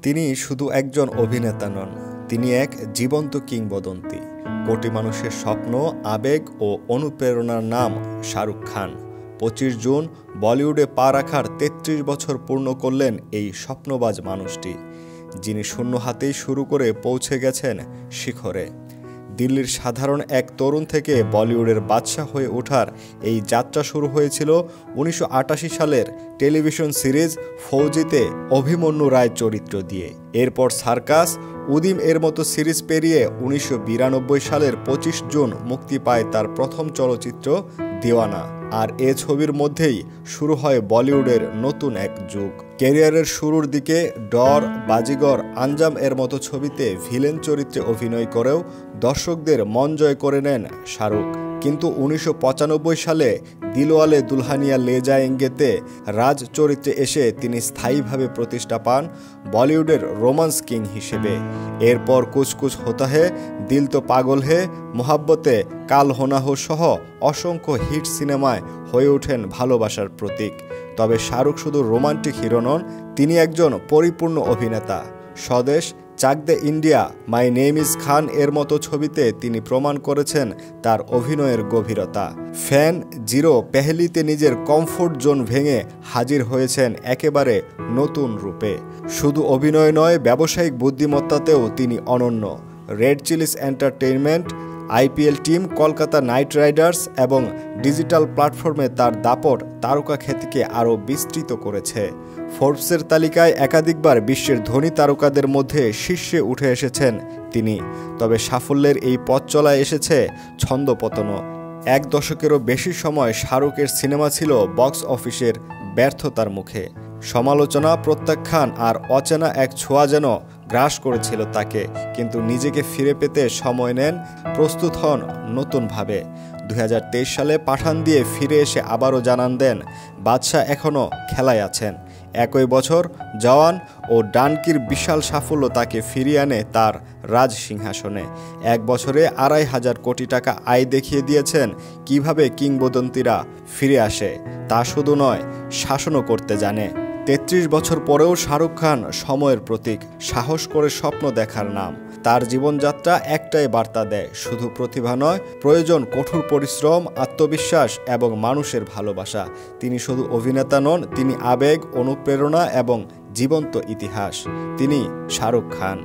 তিনি শুধু একজন অভিনেতা নন, তিনি এক জীবন্ত কিংবদন্তি। কোটি মানুষের স্বপ্ন, আবেগ ও অনুপ্রেরণার নাম শাহরুখ খান। 25 জুন বলিউডে পা রাখার 33 বছর পূর্ণ করলেন এই স্বপ্নবাজ মানুষটি, যিনি শূন্য হাতেই শুরু করে পৌঁছে গেছেন শিখরে। দিল্লির সাধারণ এক তরুণ থেকে বলিউডের বাদশা হয়ে ওঠার এই যাত্রা শুরু হয়েছিল 1988 সালের টেলিভিশন সিরিজ ফৌজিতে অভিমন্যু রায় চরিত্র দিয়ে। এরপর সার্কাস, উদিম এর মতো সিরিজ পেরিয়ে 1992 সালের 25 জুন মুক্তি পায় তার প্রথম চলচ্চিত্র দিওয়ানা। আর এ ছবির মধ্যেই শুরু হয় বলিউডের নতুন এক যুগ। ক্যারিয়ারের শুরুর দিকে ডর, বাজিগর, আঞ্জাম এর মতো ছবিতে ভিলেন চরিত্রে অভিনয় করেও দর্শকদের মন জয় করে নেন শাহরুখ। কিন্তু 1995 সালে দিলওয়ালে দুলহানিয়া লে জায়েঙ্গেতে রাজ চরিত্রে এসে তিনি স্থায়ীভাবে প্রতিষ্ঠা পান বলিউডের রোমান্স কিং হিসেবে। এরপর কুছ কুছ হোতা হে, দিল তো পাগল হে, মোহাব্বতে, কাল হোনা হো সহ অসংখ্য হিট সিনেমায় হয়ে ওঠেন ভালোবাসার প্রতীক। তবে শাহরুখ শুধু রোমান্টিক হিরো নন, তিনি একজন পরিপূর্ণ অভিনেতা। স্বদেশ, চাক দে ইন্ডিয়া, মাই নেম ইজ খান এর মতো ছবিতে তিনি প্রমাণ করেছেন তার অভিনয়ের গভীরতা। ফ্যান জিরো পেহলিতে নিজের কমফোর্ট জোন ভেঙে হাজির হয়েছেন একেবারে নতুন রূপে। শুধু অভিনয় নয়, ব্যবসায়িক বুদ্ধিমত্তাতেও তিনি অনন্য। Red Chillies entertainment, IPL team, Kolkata night Riders এবং ডিজিটাল প্ল্যাটফর্মে তার দাপট তারকা খ্যাতিকে আরও বিস্তৃত করেছে। ফোর্বসের তালিকায় একাধিকবার বিশ্বের ধনী তারকাদের মধ্যে শীর্ষে উঠে এসেছেন তিনি। তবে সাফল্যের এই পথ চলায় এসেছে ছন্দপতনও। এক দশকেরও বেশি সময় শাহরুখের সিনেমা ছিল বক্স অফিসের ব্যর্থতার মুখে। সমালোচনা, প্রত্যাখ্যান আর অচেনা এক ছোঁয়া যেন গ্রাস করেছিল তাকে। কিন্তু নিজেকে ফিরে পেতে সময় নেন, প্রস্তুত হন নতুনভাবে। 2023 সালে পাঠান দিয়ে ফিরে এসে আবারও জানান দেন বাদশা এখনও খেলায় আছেন। একই বছর জওয়ান ও ডানকির বিশাল সাফল্য তাকে ফিরিয়ে আনে তার রাজ সিংহাসনে। এক বছরে 2,500 কোটি টাকা আয় দেখিয়ে দিয়েছেন কিভাবে কিংবদন্তিরা ফিরে আসে। তা শুধু নয়, শাসনও করতে জানে। 33 বছর পরেও শাহরুখ খান সময়ের প্রতীক, সাহস করে স্বপ্ন দেখার নাম। তার জীবনযাত্রা একটাই বার্তা দেয়, শুধু প্রতিভা নয়, প্রয়োজন কঠোর পরিশ্রম, আত্মবিশ্বাস এবং মানুষের ভালোবাসা। তিনি শুধু অভিনেতা নন, তিনি আবেগ, অনুপ্রেরণা এবং জীবন্ত ইতিহাস। তিনি শাহরুখ খান।